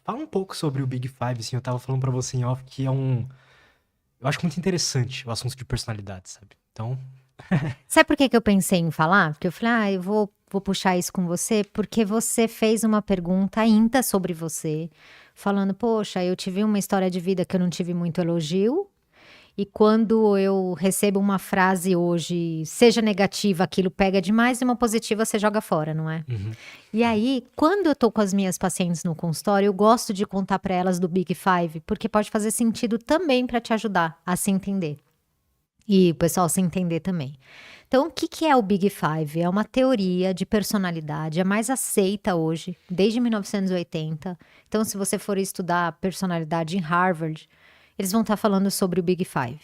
Fala um pouco sobre o Big Five, assim, eu tava falando pra você em off que eu acho muito interessante o assunto de personalidade, sabe? Então, Sabe por que que eu pensei em falar? Porque eu falei, eu vou puxar isso com você, porque você fez uma pergunta ainda sobre você, falando, poxa, eu tive uma história de vida que eu não tive muito elogio, e quando eu recebo uma frase hoje, seja negativa, aquilo pega demais, e uma positiva você joga fora, não é? uhum, E aí, quando eu tô com as minhas pacientes no consultório, eu gosto de contar para elas do Big Five, porque pode fazer sentido também para te ajudar a se entender. E o pessoal se entender também. Então, o que que é o Big Five? É uma teoria de personalidade, é mais aceita hoje, desde 1980. Então, se você for estudar personalidade em Harvard, eles vão estar falando sobre o Big Five.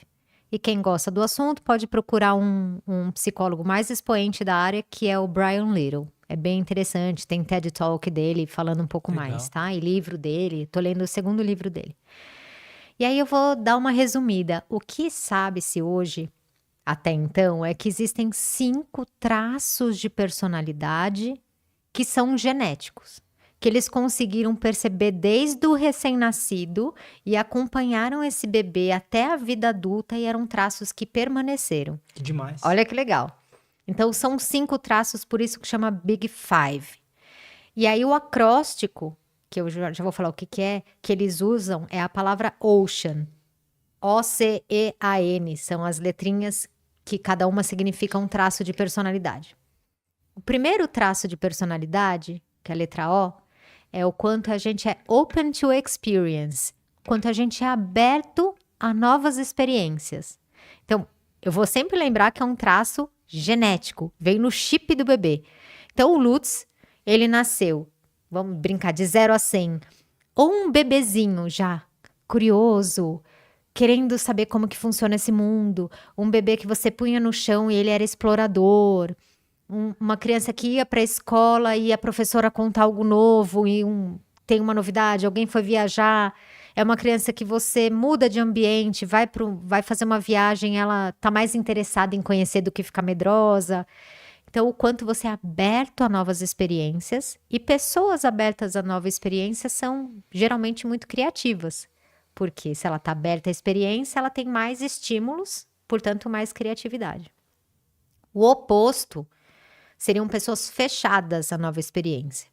E quem gosta do assunto pode procurar um psicólogo mais expoente da área, que é o Brian Little. É bem interessante, tem TED Talk dele falando um pouco mais, legal. tá? E livro dele, tô lendo o segundo livro dele. E aí eu vou dar uma resumida. O que sabe-se hoje até então é que existem 5 traços de personalidade que são genéticos, que eles conseguiram perceber desde o recém-nascido e acompanharam esse bebê até a vida adulta e eram traços que permaneceram. Que demais. Olha que legal. Então são 5 traços, por isso que chama Big Five. E aí o acróstico, que eu já vou falar o que que é, que eles usam é a palavra Ocean. OCEAN, são as letrinhas que cada uma significa um traço de personalidade. O primeiro traço de personalidade, que é a letra O, é o quanto a gente é open to experience, quanto a gente é aberto a novas experiências. Então, eu vou sempre lembrar que é um traço genético, veio no chip do bebê. Então, o Lutz, ele nasceu, vamos brincar, de 0 a 100, ou um bebezinho já curioso, querendo saber como que funciona esse mundo, um bebê que você punha no chão e ele era explorador, uma criança que ia para a escola e a professora contar algo novo e tem uma novidade, alguém foi viajar, é uma criança que você muda de ambiente, vai fazer uma viagem, ela tá mais interessada em conhecer do que ficar medrosa. Então, o quanto você é aberto a novas experiências e pessoas abertas a novas experiências são geralmente muito criativas. Porque se ela está aberta à experiência, ela tem mais estímulos, portanto, mais criatividade. O oposto seriam pessoas fechadas à nova experiência.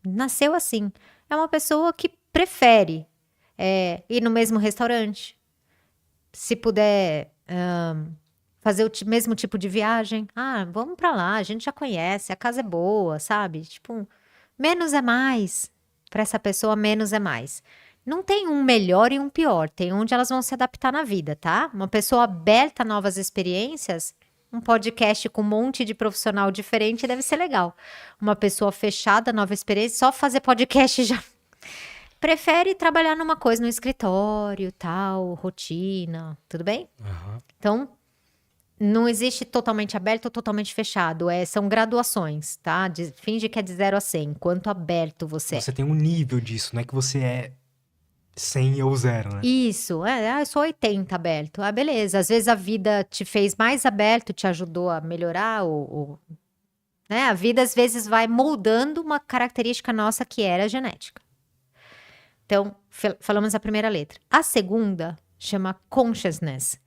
Nasceu assim. É uma pessoa que prefere ir no mesmo restaurante, se puder fazer o mesmo tipo de viagem. Ah, vamos para lá, a gente já conhece, a casa é boa, sabe? Tipo, menos é mais. Para essa pessoa, menos é mais. Não tem um melhor e um pior, tem onde elas vão se adaptar na vida, tá? Uma pessoa aberta a novas experiências, um podcast com um monte de profissional diferente deve ser legal. Uma pessoa fechada, nova experiência, só fazer podcast já. Prefere trabalhar numa coisa no escritório, tal, rotina, tudo bem? Aham. Então, não existe totalmente aberto ou totalmente fechado. São graduações, tá? Finge que é de 0 a 100. Quanto aberto você é. Você tem um nível disso, não é que você é 100 ou zero, né? Isso, eu sou 80 aberto. Ah, beleza. Às vezes a vida te fez mais aberto, te ajudou a melhorar, né? A vida às vezes vai moldando uma característica nossa que era genética. Então, falamos a primeira letra. A segunda chama consciousness,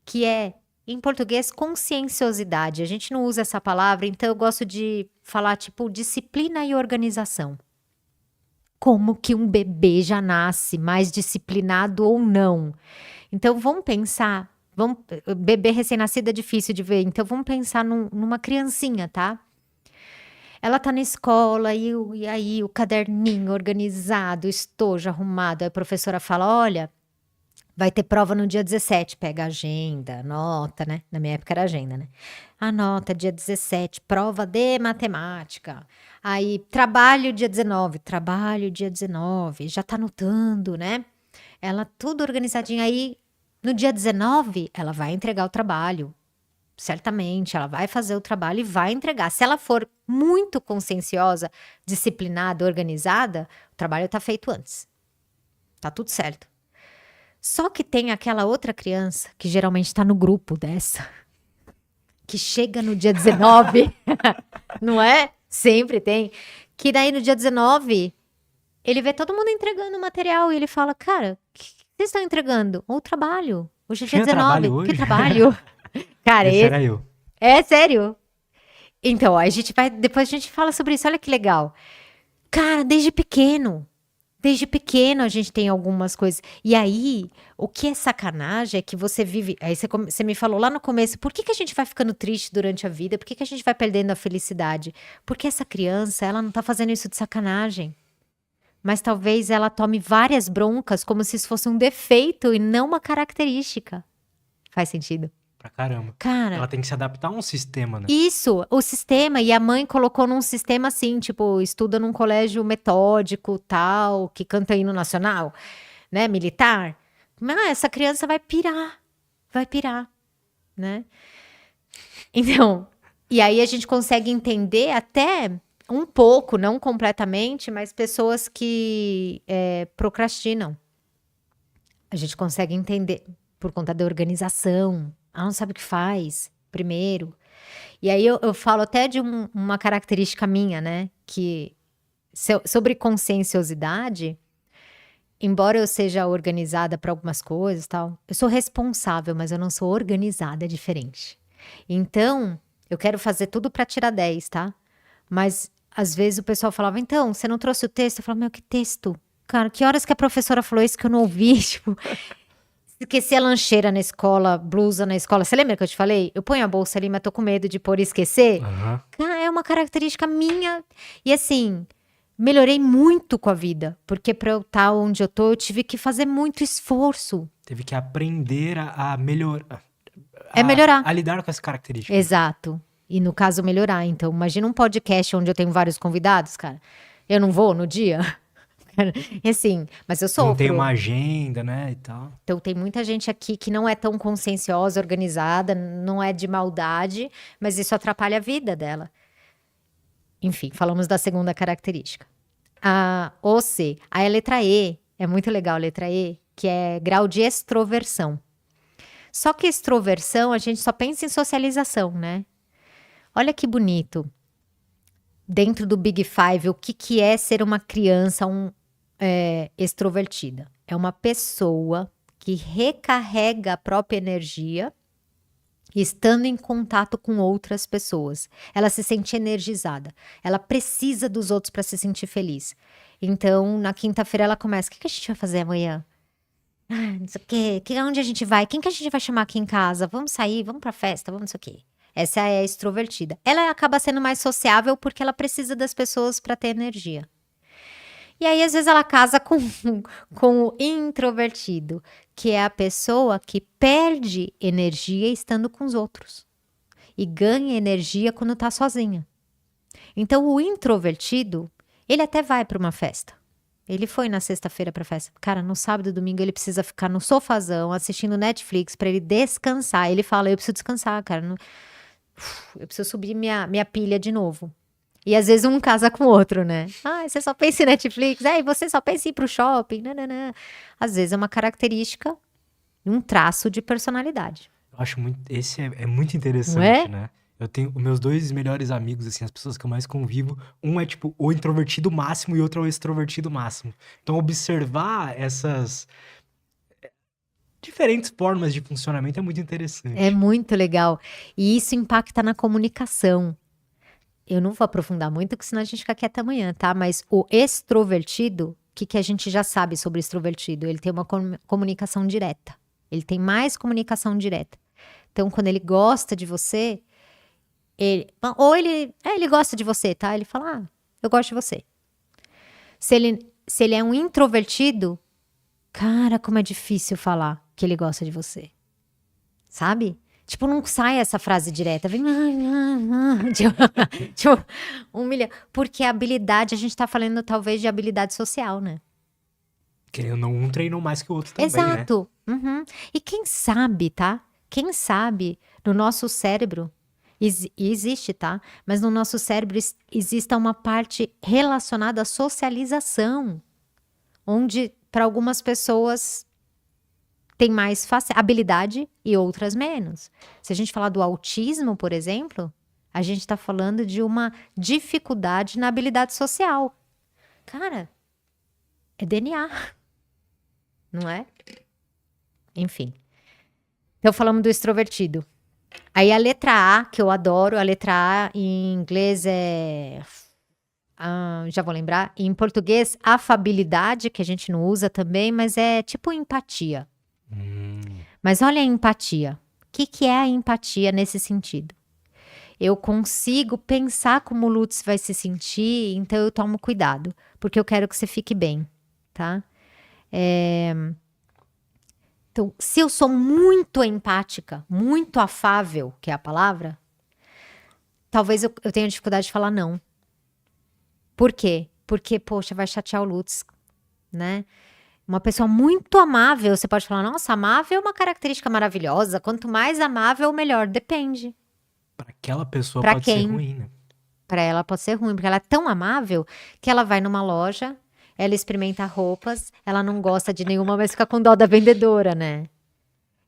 que é, em português, conscienciosidade. A gente não usa essa palavra, então eu gosto de falar, tipo, disciplina e organização. Como que um bebê já nasce mais disciplinado ou não? Então, vamos pensar. Bebê recém-nascido é difícil de ver, então vamos pensar numa criancinha, tá? Ela tá na escola e aí o caderninho organizado, estojo arrumado. Aí a professora fala: olha, vai ter prova no dia 17, pega a agenda, anota, né? Na minha época era agenda, né? Anota, dia 17, prova de matemática. Aí, trabalho dia 19, já tá anotando, né? Ela tudo organizadinha. Aí, no dia 19, ela vai entregar o trabalho. Certamente, ela vai fazer o trabalho e vai entregar. Se ela for muito conscienciosa, disciplinada, organizada, o trabalho tá feito antes. Tá tudo certo. Só que tem aquela outra criança, que geralmente está no grupo dessa, que chega no dia 19, não é? Sempre tem. Que daí no dia 19 Ele vê todo mundo entregando material e ele fala, cara, o que vocês estão entregando? O trabalho. Hoje é dia Tinha 19. trabalho Que hoje? trabalho? Cara, Esse era eu. é sério. Então, a gente vai. Depois a gente fala sobre isso. Olha que legal. Cara, desde pequeno. Desde pequeno a gente tem algumas coisas. E aí, o que é sacanagem é que você vive. Aí você me falou lá no começo, por que que a gente vai ficando triste durante a vida? Por que que a gente vai perdendo a felicidade? Porque essa criança, ela não tá fazendo isso de sacanagem. Mas talvez ela tome várias broncas como se isso fosse um defeito e não uma característica. Faz sentido? Pra caramba. Cara, Ela tem que se adaptar a um sistema, né? isso, o sistema, e a mãe colocou num sistema assim, tipo, estuda num colégio metódico, tal, que canta hino nacional, né, militar. Mas essa criança vai pirar, né? Então, e aí a gente consegue entender até um pouco, não completamente, mas pessoas que procrastinam. A gente consegue entender por conta da organização. Ela não sabe o que faz primeiro. E aí eu falo até de uma característica minha, né? Que sobre conscienciosidade, embora eu seja organizada para algumas coisas e tal, eu sou responsável, mas eu não sou organizada, é diferente. Então, eu quero fazer tudo para tirar 10, tá? Mas às vezes o pessoal falava, então, você não trouxe o texto? Eu falava, meu, que texto? Cara, que horas que a professora falou isso que eu não ouvi? Tipo, esqueci a lancheira na escola, blusa na escola. Você lembra que eu te falei? Eu ponho a bolsa ali, mas tô com medo de pôr e esquecer. Aham. Cara, é uma característica minha. E assim, melhorei muito com a vida. Porque pra eu estar onde eu tô, eu tive que fazer muito esforço. Teve que aprender a melhorar. É melhorar. A lidar com essa característica. Exato. E no caso, melhorar. Então, imagina um podcast onde eu tenho vários convidados, cara. Eu não vou no dia? E assim, mas eu sofro. Não tem uma agenda, né, e tal. Então, tem muita gente aqui que não é tão conscienciosa, organizada, não é de maldade, mas isso atrapalha a vida dela. Enfim, falamos da segunda característica. A OC, a letra E, é muito legal a letra E, que é grau de extroversão. Só que extroversão, a gente só pensa em socialização, né? Olha que bonito. Dentro do Big Five, o que é ser uma criança extrovertida? É uma pessoa que recarrega a própria energia estando em contato com outras pessoas. Ela se sente energizada. Ela precisa dos outros para se sentir feliz. Então, na quinta-feira ela começa, o que a gente vai fazer amanhã? Não sei o quê. Onde a gente vai? Quem que a gente vai chamar aqui em casa? Vamos sair, vamos pra festa, vamos não sei o quê. Essa é a extrovertida. Ela acaba sendo mais sociável porque ela precisa das pessoas para ter energia. E aí, às vezes, ela casa com o introvertido, que é a pessoa que perde energia estando com os outros e ganha energia quando tá sozinha. Então, o introvertido, ele até vai para uma festa. Ele foi na sexta-feira pra festa. Cara, no sábado e domingo ele precisa ficar no sofazão assistindo Netflix para ele descansar. Ele fala, eu preciso descansar, cara. Eu preciso subir minha pilha de novo. E às vezes um casa com o outro, né? Você só pensa em Netflix. E você só pensa em ir pro shopping. Não. Às vezes é uma característica, um traço de personalidade. Eu acho muito. Esse é muito interessante, Não é? né? Eu tenho os meus dois melhores amigos, assim, as pessoas que eu mais convivo. Um é, tipo, o introvertido máximo e outro é o extrovertido máximo. Então, observar essas diferentes formas de funcionamento é muito interessante. É muito legal. E isso impacta na comunicação. Eu não vou aprofundar muito, porque senão a gente fica aqui até amanhã, tá? Mas o extrovertido, o que a gente já sabe sobre o extrovertido? Ele tem uma comunicação direta. Ele tem mais comunicação direta. Então, quando ele gosta de você, ele gosta de você, tá? Ele fala, eu gosto de você. Se ele é um introvertido, cara, como é difícil falar que ele gosta de você. Sabe? Tipo, não sai essa frase direta. Vem. Tipo, 1 milhão. Porque a habilidade, a gente tá falando talvez de habilidade social, né? Querendo ou não, um treinou mais que o outro também, Exato. Uhum. E quem sabe, tá? Quem sabe no nosso cérebro, existe, tá? Mas no nosso cérebro exista uma parte relacionada à socialização, onde para algumas pessoas tem mais habilidade e outras menos. Se a gente falar do autismo, por exemplo, a gente está falando de uma dificuldade na habilidade social. Cara, É DNA, não é? Enfim. Então, falamos do extrovertido. Aí a letra A, que eu adoro, a letra A em inglês é... já vou lembrar. Em português, afabilidade, que a gente não usa também, mas é tipo empatia. Mas olha a empatia. O que é a empatia nesse sentido? Eu consigo pensar como o Lutz vai se sentir, então eu tomo cuidado, porque eu quero que você fique bem, tá? Então, se eu sou muito empática, muito afável, que é a palavra, talvez eu tenha dificuldade de falar não. Por quê? Porque, poxa, vai chatear o Lutz, né? Uma pessoa muito amável, você pode falar, nossa, amável é uma característica maravilhosa, quanto mais amável, melhor, depende. Pra aquela pessoa Pra pode ser quem? ruim, né? Para ela pode ser ruim, porque ela é tão amável que ela vai numa loja, ela experimenta roupas, ela não gosta de nenhuma, mas fica com dó da vendedora, né?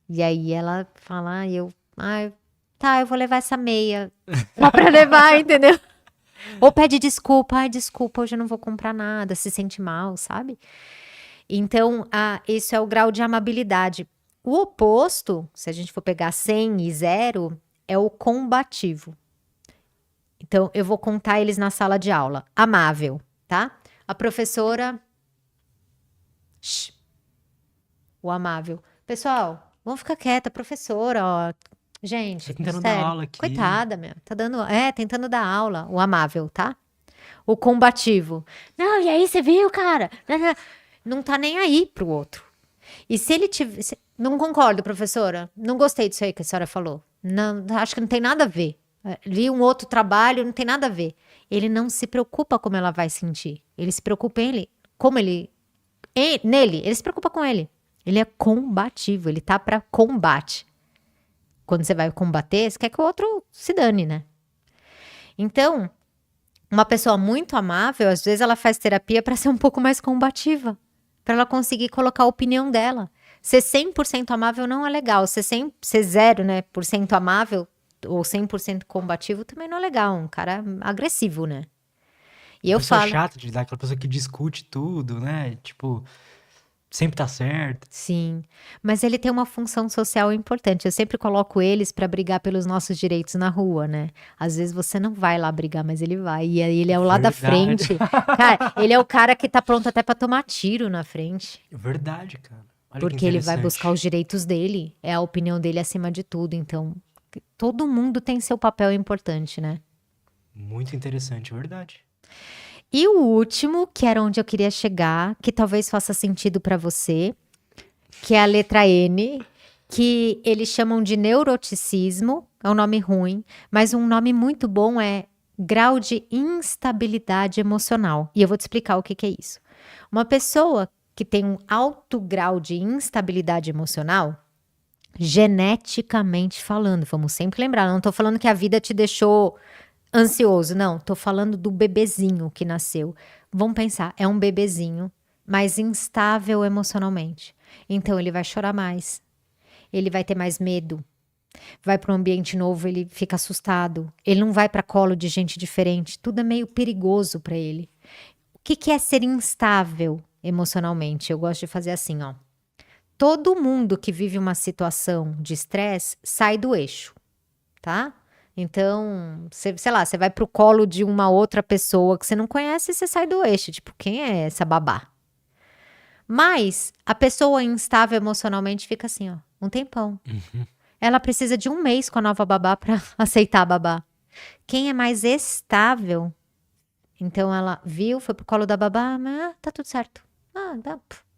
E aí ela fala, tá, eu vou levar essa meia. Só pra levar, entendeu? Ou pede desculpa, desculpa, hoje eu não vou comprar nada, se sente mal, sabe? Então, isso é o grau de amabilidade. O oposto, se a gente for pegar 100 e 0, é o combativo. Então, eu vou contar eles na sala de aula. Amável, tá? A professora... Shh. O amável. Pessoal, vamos ficar quieta, professora, ó. Gente, Tô tentando dar sério. aula aqui. Coitada, meu. Tá dando... tentando dar aula. O amável, tá? O combativo. Não, e aí, você viu, cara? Não tá nem aí pro outro. E se ele tiver... Não concordo, professora. Não gostei disso aí que a senhora falou. Não, acho que não tem nada a ver. Vi um outro trabalho, não tem nada a ver. Ele não se preocupa como ela vai sentir. Ele se preocupa em ele, como ele... nele, ele se preocupa com ele. Ele é combativo, ele tá pra combate. Quando você vai combater, você quer que o outro se dane, né? Então, uma pessoa muito amável, às vezes ela faz terapia pra ser um pouco mais combativa. Pra ela conseguir colocar a opinião dela. Ser 100% amável não é legal. Ser 0%, né, por cento amável ou 100% combativo também não é legal. Um cara agressivo, né? E eu Pessoa falo... chata de lidar, aquela pessoa que discute tudo, né? Tipo, sempre tá certo. Sim, mas ele tem uma função social importante. Eu sempre coloco eles para brigar pelos nossos direitos na rua, né? Às vezes você não vai lá brigar, mas ele vai. E aí ele é o lá da Verdade. frente. Cara, ele é o cara que tá pronto até para tomar tiro na frente. Verdade, cara. Olha que Porque ele vai interessante. buscar os direitos dele. É a opinião dele acima de tudo. Então, todo mundo tem seu papel importante, né? Muito interessante, verdade. E o último, que era onde eu queria chegar, que talvez faça sentido para você, que é a letra N, que eles chamam de neuroticismo, é um nome ruim, mas um nome muito bom é grau de instabilidade emocional. E eu vou te explicar o que é isso. Uma pessoa que tem um alto grau de instabilidade emocional, geneticamente falando, vamos sempre lembrar, não estou falando que a vida te deixou ansioso, não, tô falando do bebezinho que nasceu. Vamos pensar, é um bebezinho, mas instável emocionalmente. Então ele vai chorar mais, ele vai ter mais medo, vai para um ambiente novo, ele fica assustado, ele não vai para colo de gente diferente, tudo é meio perigoso para ele. O que é ser instável emocionalmente? Eu gosto de fazer assim, ó. Todo mundo que vive uma situação de estresse sai do eixo, tá? Então, sei lá, você vai pro colo de uma outra pessoa que você não conhece e você sai do eixo. Tipo, quem é essa babá? Mas a pessoa instável emocionalmente fica assim, ó, um tempão. Ela precisa de 1 mês com a nova babá pra aceitar a babá. Quem é mais estável, então ela viu, foi pro colo da babá, tá tudo certo.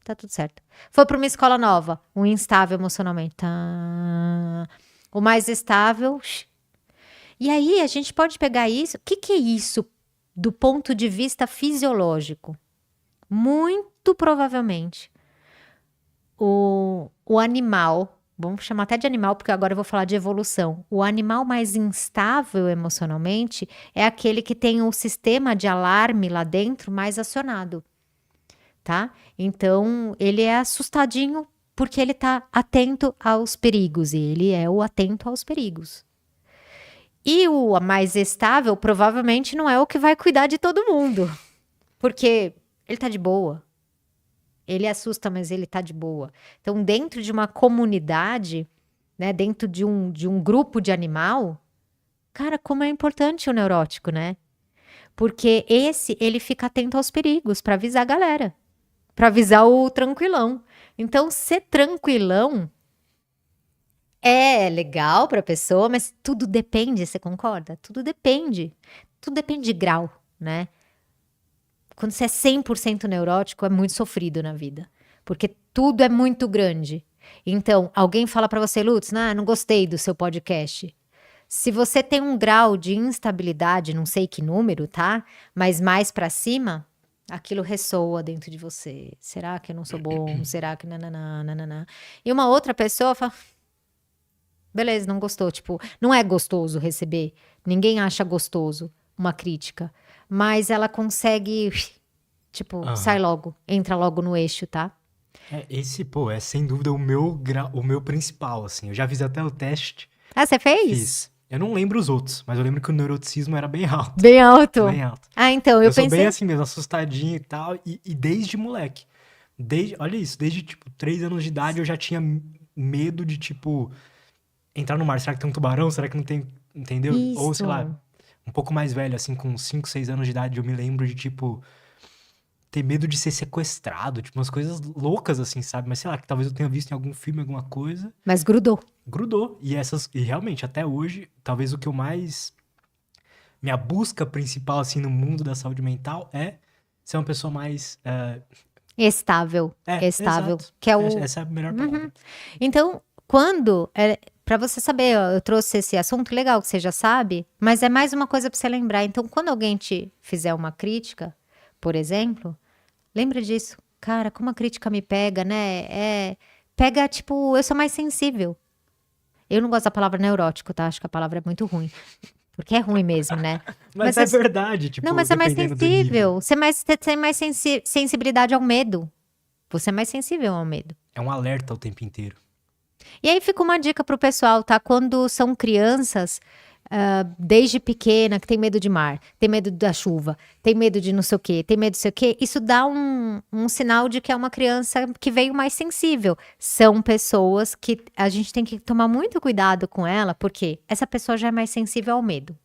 Tá tudo certo. Foi pra uma escola nova, um instável emocionalmente. Tá. O mais estável... E aí a gente pode pegar isso. O que é isso do ponto de vista fisiológico? Muito provavelmente o animal, vamos chamar até de animal, porque agora eu vou falar de evolução. O animal mais instável emocionalmente é aquele que tem o sistema de alarme lá dentro mais acionado, tá? Então ele é assustadinho porque ele tá atento aos perigos, e ele é o atento aos perigos. E o mais estável provavelmente não é o que vai cuidar de todo mundo. Porque ele tá de boa. Ele assusta, mas ele tá de boa. Então, dentro de uma comunidade, né, dentro de um grupo de animal, cara, como é importante o neurótico, né? Porque ele fica atento aos perigos para avisar a galera, para avisar o tranquilão. Então, ser tranquilão é legal para a pessoa, mas tudo depende, você concorda? Tudo depende. Tudo depende de grau, né? Quando você é 100% neurótico, é muito sofrido na vida, porque tudo é muito grande. Então, alguém fala para você, Lutz, não gostei do seu podcast. Se você tem um grau de instabilidade, não sei que número, tá? Mas mais para cima, aquilo ressoa dentro de você. Será que eu não sou bom? Será que nananã? E uma outra pessoa fala, beleza, não gostou. Tipo, não é gostoso receber. Ninguém acha gostoso uma crítica. Mas ela consegue, tipo, sai logo, entra logo no eixo, tá? Esse, pô, é sem dúvida o meu principal, assim. Eu já fiz até o teste. Ah, você fez? Fiz. Eu não lembro os outros, mas eu lembro que o neuroticismo era bem alto. Bem alto? Bem alto. Ah, então, eu sou pensei... bem assim mesmo, assustadinho e tal. E desde moleque. Olha isso, desde, tipo, 3 anos de idade eu já tinha medo de, tipo, entrar no mar. Será que tem um tubarão? Será que não tem? Entendeu? Ou, sei lá, Isso. um pouco mais velho, assim, com 5, 6 anos de idade, eu me lembro de, tipo, ter medo de ser sequestrado, tipo, umas coisas loucas, assim, sabe? Mas sei lá, que talvez eu tenha visto em algum filme, alguma coisa. Mas grudou. Grudou. E realmente, até hoje, talvez o que eu mais. Minha busca principal, assim, no mundo da saúde mental é ser uma pessoa mais. Estável. Estável. Exato. Que é o... Essa é a melhor palavra. Então, para você saber, ó, eu trouxe esse assunto legal que você já sabe, mas é mais uma coisa para você lembrar. Então, quando alguém te fizer uma crítica, por exemplo, lembra disso. Cara, como a crítica me pega, né? Pega, tipo, eu sou mais sensível. Eu não gosto da palavra neurótico, tá? Acho que a palavra é muito ruim. Porque é ruim mesmo, né? Mas é verdade, tipo, Não, mas você é mais dependendo do nível. sensível. Você tem mais sensibilidade ao medo. Você é mais sensível ao medo. É um alerta o tempo inteiro. E aí fica uma dica pro pessoal, tá? Quando são crianças, desde pequena, que tem medo de mar, tem medo da chuva, tem medo de não sei o quê, tem medo de sei o quê, isso dá um sinal de que é uma criança que veio mais sensível. São pessoas que a gente tem que tomar muito cuidado com ela, porque essa pessoa já é mais sensível ao medo,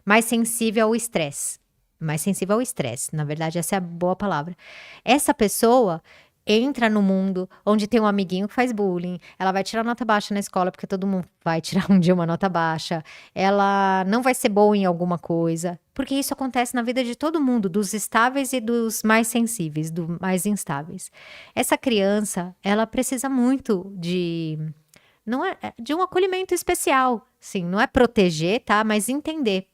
mais sensível ao estresse. Mais sensível ao estresse, na verdade, essa é a boa palavra. Essa pessoa entra no mundo onde tem um amiguinho que faz bullying, ela vai tirar nota baixa na escola, porque todo mundo vai tirar um dia uma nota baixa, ela não vai ser boa em alguma coisa, porque isso acontece na vida de todo mundo, dos estáveis e dos mais sensíveis, dos mais instáveis. Essa criança, ela precisa muito de um acolhimento especial, sim, não é proteger, tá, mas entender.